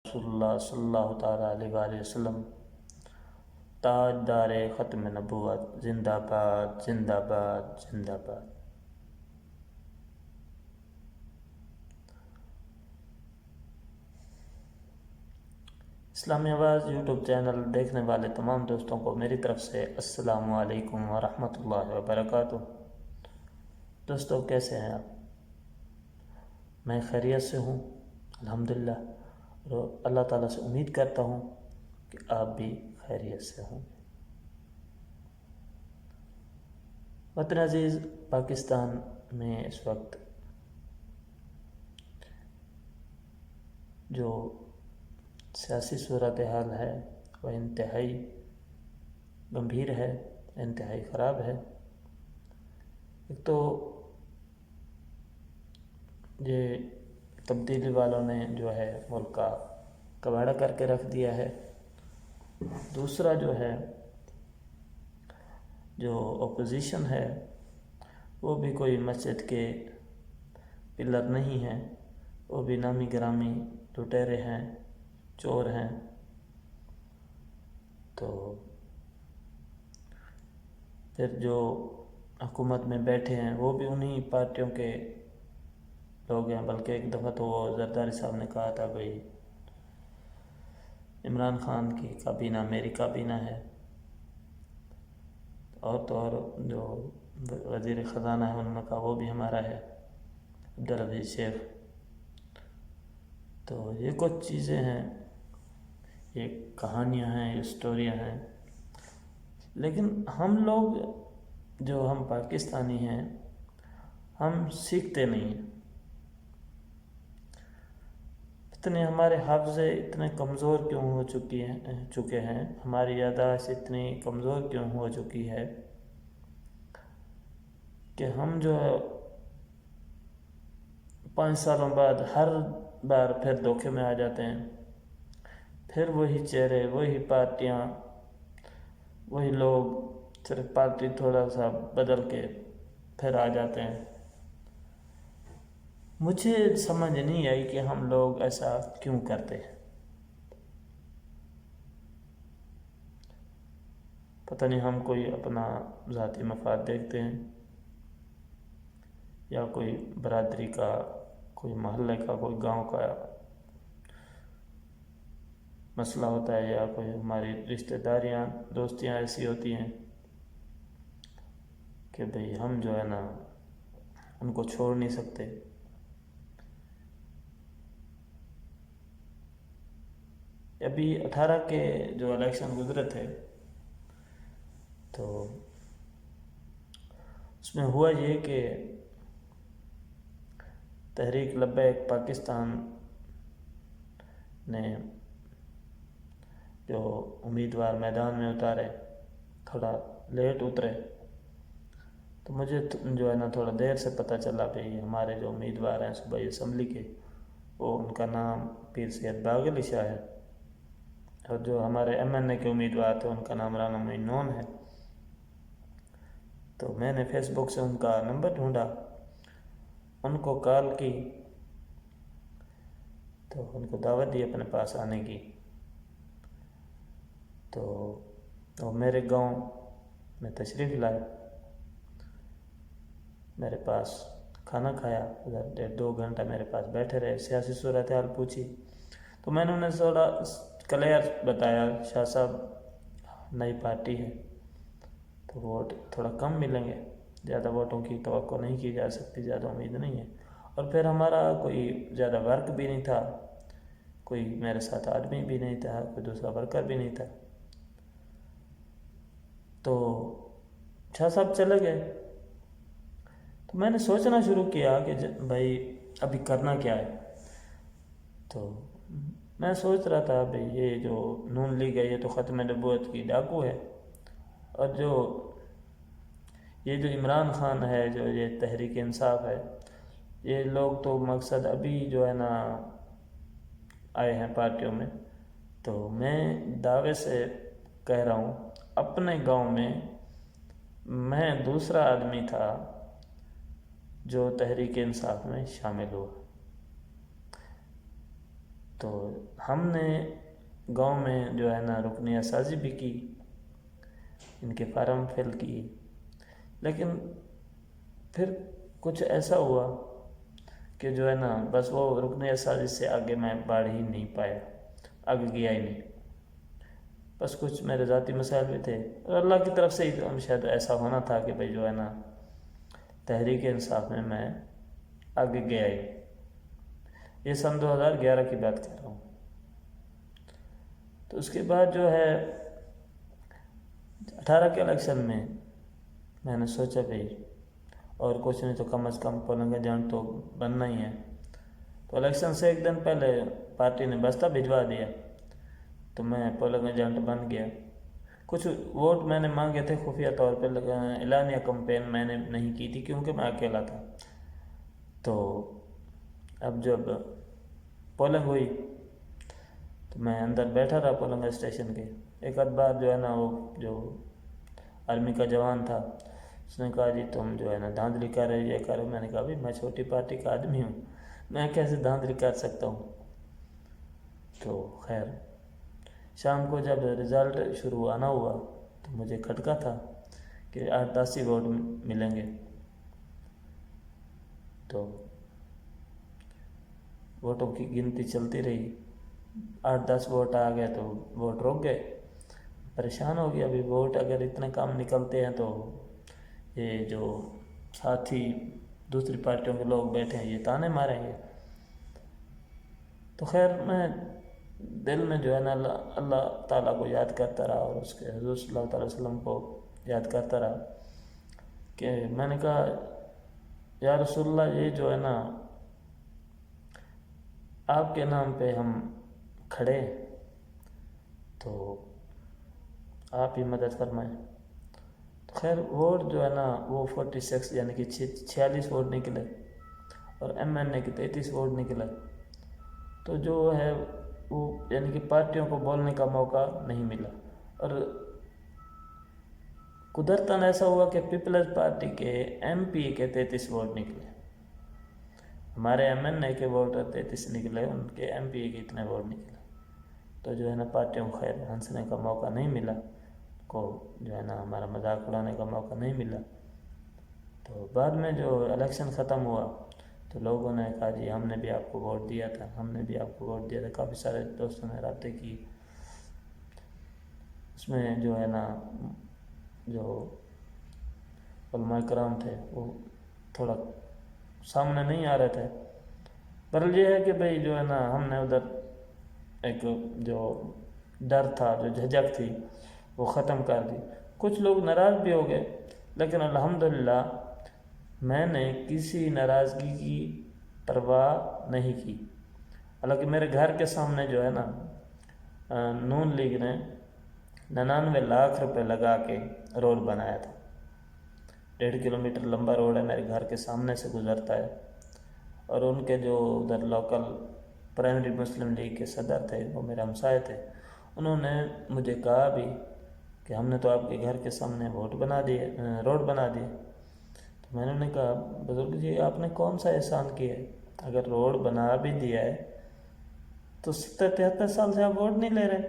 رسول اللہ صلی اللہ تعالیٰ علیہ وآلہ وسلم تاجدار ختم نبوت، زندہ باد زندہ باد زندہ باد۔ اسلامی آواز یوٹیوب چینل دیکھنے والے تمام دوستوں کو میری طرف سے السلام علیکم ورحمۃ اللہ وبرکاتہ۔ دوستو کیسے ہیں آپ؟ میں خیریت سے ہوں الحمدللہ، اور اللہ تعالیٰ سے امید کرتا ہوں کہ آپ بھی خیریت سے ہوں۔ وطن عزیز پاکستان میں اس وقت جو سیاسی صورتحال ہے وہ انتہائی گمبھیر ہے، انتہائی خراب ہے۔ ایک تو یہ تبدیلی والوں نے جو ہے ملک کا کباڑہ کر کے رکھ دیا ہے، دوسرا جو ہے جو اپوزیشن ہے وہ بھی کوئی مسجد کے پلر نہیں ہیں، وہ بھی نامی گرامی لٹیرے ہیں، چور ہیں۔ تو پھر جو حکومت میں بیٹھے ہیں وہ بھی انہی پارٹیوں کے لوگ ہیں، بلکہ ایک دفعہ تو وہ زرداری صاحب نے کہا تھا بھئی عمران خان کی کابینہ میری کابینہ ہے، اور تو اور جو وزیر خزانہ ہے انہوں نے کہا وہ بھی ہمارا ہے، عبدالعزیز شیخ۔ تو یہ کچھ چیزیں ہیں، یہ کہانیاں ہیں، یہ اسٹوریاں ہیں، لیکن ہم لوگ جو ہم پاکستانی ہیں ہم سیکھتے نہیں ہیں۔ اتنے ہمارے حافظے اتنے کمزور کیوں ہو چکے ہیں، ہماری یادداشت اتنی کمزور کیوں ہو چکی ہے کہ ہم جو 5 سالوں بعد ہر بار پھر دھوکے میں آ جاتے ہیں، پھر وہی چہرے، وہی پارٹیاں، وہی لوگ، صرف پارٹی تھوڑا سا بدل کے پھر آ جاتے ہیں۔ مجھے سمجھ نہیں آئی کہ ہم لوگ ایسا کیوں کرتے ہیں۔ پتہ نہیں ہم کوئی اپنا ذاتی مفاد دیکھتے ہیں، یا کوئی برادری کا، کوئی محلے کا، کوئی گاؤں کا مسئلہ ہوتا ہے، یا کوئی ہماری رشتہ داریاں دوستیاں ایسی ہوتی ہیں کہ بھئی ہم جو ہے نا ان کو چھوڑ نہیں سکتے۔ ابھی 18 کے جو الیکشن گزرے تھے تو اس میں ہوا یہ کہ تحریک لبیک پاکستان نے جو امیدوار میدان میں اتارے تھوڑا لیٹ اترے، تو مجھے جو ہے نا تھوڑا دیر سے پتہ چلا بھئی ہمارے جو امیدوار ہیں صوبائی اسمبلی کے، وہ ان کا نام پیر سید باغ علی شاہ ہے، اور جو ہمارے ایم این اے کے امیدوار تھے ان کا نام رانا معین نون ہے۔ تو میں نے فیس بک سے ان کا نمبر ڈھونڈا، ان کو کال کی، تو ان کو دعوت دی اپنے پاس آنے کی۔ تو وہ میرے گاؤں میں تشریف لائے، میرے پاس کھانا کھایا، ادھر 1.5-2 گھنٹہ میرے پاس بیٹھے رہے، سیاسی صورتحال پوچھی۔ تو میں نے انہیں تھوڑا کلیئر بتایا، شاہ صاحب نئی پارٹی ہے تو ووٹ تھوڑا کم ملیں گے، زیادہ ووٹوں کی توقع نہیں کی جا سکتی، زیادہ امید نہیں ہے، اور پھر ہمارا کوئی زیادہ ورک بھی نہیں تھا، کوئی میرے ساتھ آدمی بھی نہیں تھا، کوئی دوسرا ورکر بھی نہیں تھا۔ تو شاہ صاحب چلے گئے، تو میں نے سوچنا شروع کیا کہ بھائی ابھی کرنا کیا ہے۔ تو میں سوچ رہا تھا بھئی یہ جو نون لیگ ہے یہ تو ختم نبوت کی ڈاکو ہے، اور جو یہ جو عمران خان ہے، جو یہ تحریک انصاف ہے، یہ لوگ تو مقصد ابھی جو ہے نا آئے ہیں پارٹیوں میں۔ تو میں دعوے سے کہہ رہا ہوں اپنے گاؤں میں دوسرا آدمی تھا جو تحریک انصاف میں شامل ہوا۔ تو ہم نے گاؤں میں جو ہے نا رکنیہ سازی بھی کی، ان کے فارم فل کیے، لیکن پھر کچھ ایسا ہوا کہ جو ہے نا بس وہ رکنیہ سازی سے آگے میں بڑھ ہی نہیں پایا، آگے گیا ہی نہیں۔ بس کچھ میرے ذاتی مسائل بھی تھے، اور اللہ کی طرف سے ہی شاید ایسا ہونا تھا کہ بھائی جو ہے نا تحریک انصاف میں آگے گیا ہی۔ یہ سن 2011 کی بات کر رہا ہوں۔ تو اس کے بعد جو ہے 18 کے الیکشن میں نے سوچا بھائی اور کچھ نہیں تو کم از کم پولنگ ایجنٹ تو بننا ہی ہے۔ تو الیکشن سے ایک دن پہلے پارٹی نے بستہ بھجوا دیا، تو میں پولنگ ایجنٹ بن گیا۔ کچھ ووٹ میں نے مانگے تھے خفیہ طور پہ، اعلانیہ کمپین میں نے نہیں کی تھی کیونکہ میں اکیلا تھا۔ تو اب جب پولنگ ہوئی تو میں اندر بیٹھا رہا پولنگ اسٹیشن کے۔ ایک آدھ بار جو ہے نا وہ جو آرمی کا جوان تھا اس نے کہا جی تم جو ہے نا دھاندلی کر رہے یہ کرو۔ میں نے کہا بھائی میں چھوٹی پارٹی کا آدمی ہوں، میں کیسے دھاندلی کر سکتا ہوں۔ تو خیر شام کو جب رزلٹ شروع آنا ہوا تو مجھے کھٹکا تھا کہ 8-10 ہی ووٹ ملیں گے۔ تو ووٹوں کی گنتی چلتی رہی، 8-10 ووٹ آ گئے تو ووٹ رک گئے۔ پریشان ہو گیا، ابھی ووٹ اگر اتنے کم نکلتے ہیں تو یہ جو ساتھی دوسری پارٹیوں کے لوگ بیٹھے ہیں یہ تانے ماریں گے۔ تو خیر میں دل میں جو ہے نا اللہ تعالیٰ کو یاد کرتا رہا اور اس کے حضور صلی اللہ علیہ وسلم کو یاد کرتا رہا کہ میں نے کہا یا رسول اللہ یہ جو ہے نا آپ کے نام پہ ہم کھڑے تو آپ ہی مدد فرمائیں۔ تو خیر ووٹ جو ہے نا وہ 46 یعنی کہ 46 ووٹ نکلے اور ایم این اے کے 33 ووٹ نکلے۔ تو جو ہے وہ یعنی کہ پارٹیوں کو بولنے کا موقع نہیں ملا، اور قدرتاً ایسا ہوا کہ پیپلز پارٹی کے ایم پی کے 33 ووٹ نکلے، ہمارے ایم این اے کے ووٹ 33 نکلے، ان کے ایم پی کے اتنے ووٹ نکلے۔ تو جو ہے نا پارٹیوں کو خیر ہنسنے کا موقع نہیں ملا، کو جو ہے نا ہمارا مذاق اڑانے کا موقع نہیں ملا۔ تو بعد میں جو الیکشن ختم ہوا تو لوگوں نے کہا جی ہم نے بھی آپ کو ووٹ دیا تھا، ہم نے بھی آپ کو ووٹ دیا تھا۔ کافی سارے دوستوں نے رابطے کی، اس میں جو ہے نا جو علماء کرام تھے وہ تھوڑا سامنے نہیں آ رہے تھے، پر یہ ہے کہ بھئی جو ہے نا ہم نے ادھر ایک جو ڈر تھا، جو جھجک تھی وہ ختم کر دی۔ کچھ لوگ ناراض بھی ہو گئے، لیکن الحمدللہ میں نے کسی ناراضگی کی پرواہ نہیں کی۔ حالانکہ میرے گھر کے سامنے جو ہے نا نون لیگ نے 99 لاکھ روپے لگا کے روڈ بنایا تھا۔ 1.5 کلومیٹر لمبا روڈ ہے، میرے گھر کے سامنے سے گزرتا ہے، اور ان کے جو ادھر لوکل پرائمری مسلم لیگ کے صدر تھے وہ میرے ہمسائے تھے، انہوں نے مجھے کہا بھی کہ ہم نے تو آپ کے گھر کے سامنے روڈ بنا دیے۔ تو میں نے کہا بزرگ جی آپ نے کون سا احسان کیا ہے؟ اگر روڈ بنا بھی دیا ہے تو 70-73 سال سے آپ ووٹ نہیں لے رہے،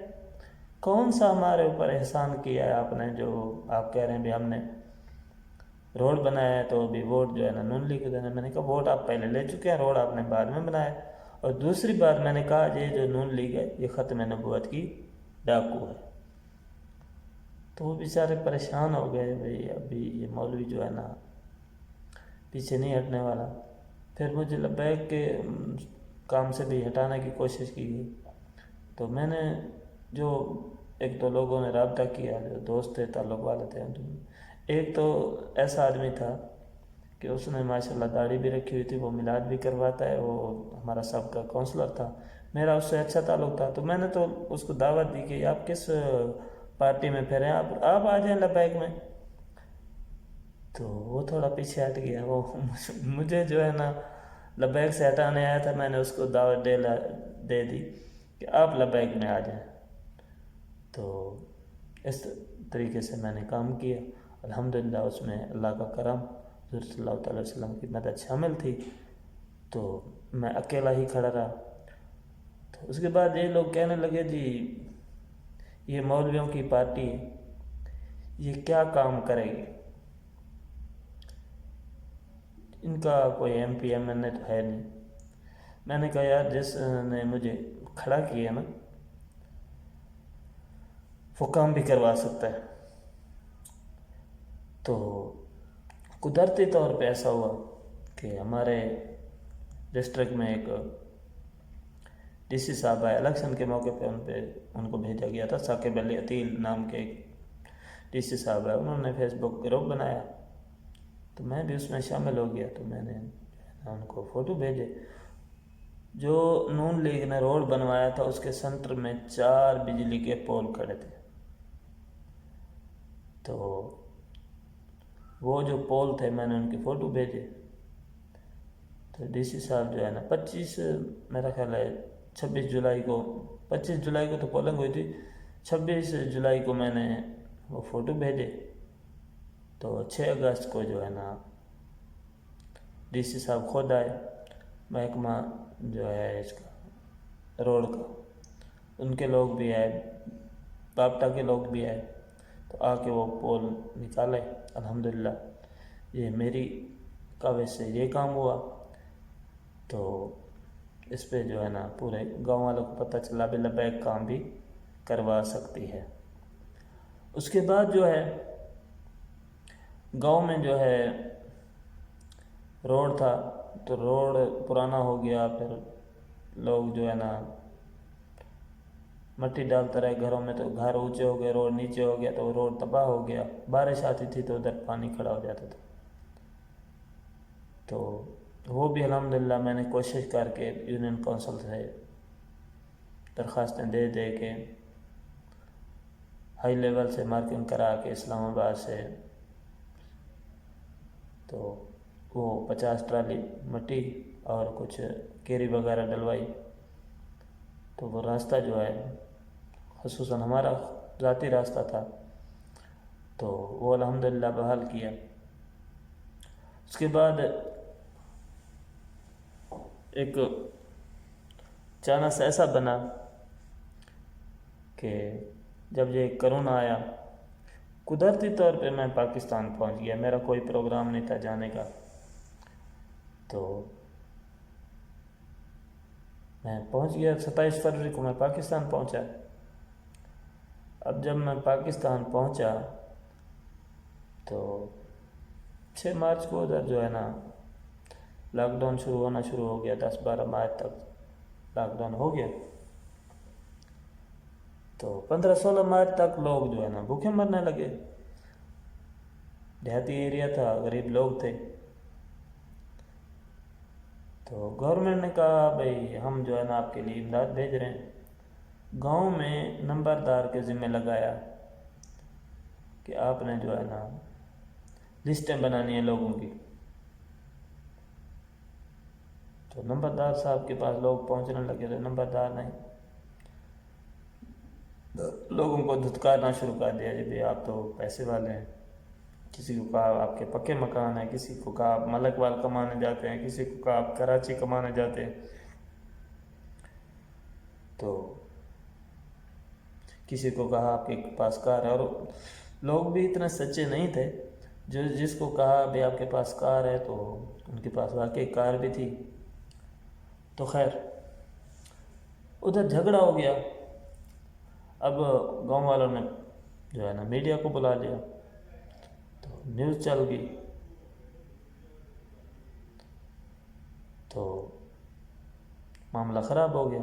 کون سا ہمارے اوپر احسان کیا ہے آپ نے جو آپ کہہ رہے ہیں بھی ہم نے روڈ بنایا ہے تو ابھی ووٹ جو ہے نا نون لیگ کو دینا۔ میں نے کہا ووٹ آپ پہلے لے چکے ہیں، روڈ آپ نے بعد میں بنایا۔ اور دوسری بات میں نے کہا یہ جو نون لیگ ہے یہ ختم نبوت کی ڈاکو ہے۔ تو وہ بیچارے پریشان ہو گئے، بھئی ابھی یہ مولوی جو ہے نا پیچھے نہیں ہٹنے والا۔ پھر مجھے لبیک کے کام سے بھی ہٹانے کی کوشش کی گئی، تو میں نے جو ایک دو لوگوں نے رابطہ کیا، جو دوست تھے تعلق والے تھے، ایک تو ایسا آدمی تھا کہ اس نے ماشاءاللہ داڑھی بھی رکھی ہوئی تھی، وہ میلاد بھی کرواتا ہے، وہ ہمارا سب کا کونسلر تھا، میرا اس سے اچھا تعلق تھا۔ تو میں نے تو اس کو دعوت دی کہ آپ کس پارٹی میں پھریں، آپ آ جائیں لبیک میں۔ تو وہ تھوڑا پیچھے ہٹ گیا، وہ مجھے جو ہے نا لبیک سے ہٹانے آیا تھا، میں نے اس کو دعوت دے دی کہ آپ لبیک میں آ جائیں۔ تو اس طریقے سے میں نے کام کیا، الحمدللہ اس میں اللہ کا کرم، حضور صلی اللہ علیہ وسلم کی مدد شامل تھی۔ تو میں اکیلا ہی کھڑا رہا۔ تو اس کے بعد یہ لوگ کہنے لگے جی یہ مولویوں کی پارٹی ہے، یہ کیا کام کرے گی، ان کا کوئی ایم پی ایم این اے تو ہے نہیں۔ میں نے کہا یار جس نے مجھے کھڑا کیا نا وہ کام بھی کروا سکتا ہے۔ تو قدرتی طور پہ ایسا ہوا کہ ہمارے ڈسٹرکٹ میں ایک ڈی سی صاحب آئے، الیکشن کے موقع پہ ان کو بھیجا گیا تھا، ثاقب علی عتیل نام کے ایک ڈی سی صاحب ہے، انہوں نے فیس بک گروپ بنایا تو میں بھی اس میں شامل ہو گیا۔ تو میں نے ان کو فوٹو بھیجے، جو نون لیگ نے روڈ بنوایا تھا اس کے سینٹر میں 4 بجلی کے پول کھڑے تھے۔ تو وہ جو پول تھے میں نے ان کی فوٹو بھیجے، تو ڈی سی صاحب جو ہے نا 25 میرا خیال ہے 26 جولائی کو، 25 جولائی کو تو پولنگ ہوئی تھی، 26 جولائی کو میں نے وہ فوٹو بھیجے۔ تو 6 اگست کو جو ہے نا ڈی سی صاحب خود آئے، محکمہ جو ہے اس کا روڈ کا، ان کے لوگ بھی آئے، بابٹا کے لوگ بھی آئے، تو آ کے وہ پول نکالے۔ الحمدللہ یہ میری کاوش سے یہ کام ہوا۔ تو اس پہ جو ہے نا پورے گاؤں والوں کو پتہ چلا بھی لبیک کام بھی کروا سکتی ہے۔ اس کے بعد جو ہے گاؤں میں جو ہے روڈ تھا، تو روڈ پرانا ہو گیا، پھر لوگ جو ہے نا مٹی ڈالتا رہے گھروں میں، تو گھر اونچے ہو گئے، روڈ نیچے ہو گیا، تو روڈ تباہ ہو گیا، بارش آتی تھی تو ادھر پانی کھڑا ہو جاتا تھا۔ تو وہ بھی الحمدللہ میں نے کوشش کر کے یونین کونسل سے درخواستیں دے کے ہائی لیول سے مارکنگ کرا کے اسلام آباد سے، تو وہ 50 ٹرالی مٹی اور کچھ کیری وغیرہ ڈلوائی۔ تو وہ راستہ جو ہے خصوصاً ہمارا ذاتی راستہ تھا، تو وہ الحمدللہ بحال کیا۔ اس کے بعد ایک چانس ایسا بنا کہ جب یہ کرونا آیا، قدرتی طور پہ میں پاکستان پہنچ گیا، میرا کوئی پروگرام نہیں تھا جانے کا، تو میں پہنچ گیا۔ 27 فروری کو میں پاکستان پہنچا۔ اب جب میں پاکستان پہنچا تو 6 مارچ کو ادھر جو ہے نا لاک ڈاؤن شروع ہو گیا، 10-12 مارچ تک لاک ڈاؤن ہو گیا۔ تو 15-16 مارچ تک لوگ جو ہے نا بھوکے مرنے لگے، دیہاتی ایریا تھا، غریب لوگ تھے۔ تو گورنمنٹ نے کہا بھئی ہم جو ہے نا آپ کے لیے امداد بھیج رہے ہیں۔ گاؤں میں نمبردار کے ذمہ لگایا کہ آپ نے جو ہے نا لسٹیں بنانی ہیں لوگوں کی۔ تو نمبردار صاحب کے پاس لوگ پہنچنے لگے، تو نمبردار نے لوگوں کو دھتکارنا شروع کر دیا، جی آپ تو پیسے والے ہیں، کسی کو کہا آپ کے پکے مکان ہیں، کسی کو کہا آپ ملک وال کمانے جاتے ہیں، کسی کو کہا آپ کراچی کمانے جاتے ہیں، تو کسی کو کہا آپ کے پاس کار ہے۔ اور لوگ بھی اتنے سچے نہیں تھے، جس کو کہا بھی آپ کے پاس کار ہے تو ان کے پاس واقعی کار بھی تھی۔ تو خیر ادھر جھگڑا ہو گیا۔ اب گاؤں والوں نے جو ہے نا میڈیا کو بلا لیا، تو نیوز چل گئی، تو معاملہ خراب ہو گیا۔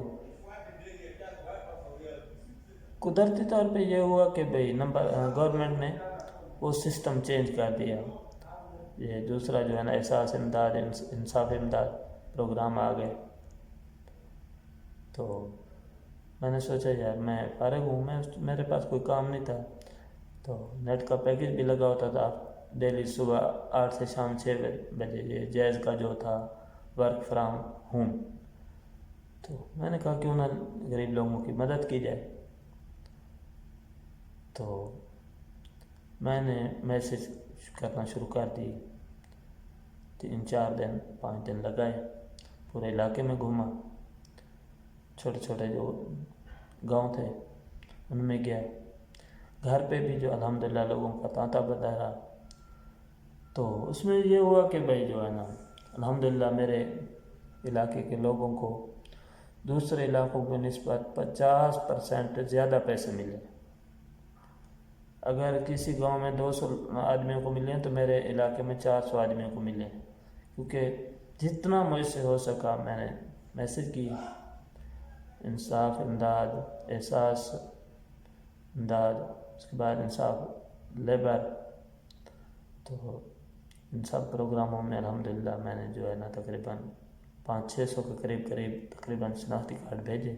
قدرتی طور پہ یہ ہوا کہ بھئی گورنمنٹ نے وہ سسٹم چینج کر دیا، یہ دوسرا جو ہے نا احساس امداد، انصاف امداد پروگرام آ گئے۔ تو میں نے سوچا یار میں فارغ ہوں، میرے پاس کوئی کام نہیں تھا، تو نیٹ کا پیکج بھی لگا ہوتا تھا ڈیلی صبح 8 سے شام 6 بجے، یہ جیز کا جو تھا ورک فرام ہوم۔ تو میں نے کہا کیوں نہ غریب لوگوں کی مدد کی جائے۔ تو میں نے میسج کرنا شروع کر دی، 3-4 دن 5 دن لگائے، پورے علاقے میں گھوما، چھوٹے چھوٹے جو گاؤں تھے ان میں گیا، گھر پہ بھی جو الحمدللہ لوگوں کا تانتا بدارا، تو اس میں یہ ہوا کہ بھائی جو ہے نا الحمدللہ میرے علاقے کے لوگوں کو دوسرے علاقوں کی نسبت 50% زیادہ پیسے ملے۔ اگر کسی گاؤں میں 200 آدمیوں کو ملے تو میرے علاقے میں 400 آدمیوں کو ملے، کیونکہ جتنا مجھ سے ہو سکا میں نے میسج کی، انصاف امداد، احساس امداد، اس کے بعد انصاف لیبر، تو ان سب پروگراموں میں الحمدللہ میں نے جو ہے نا تقریباً 500-600 کے قریب تقریباً شناختی کارڈ بھیجے۔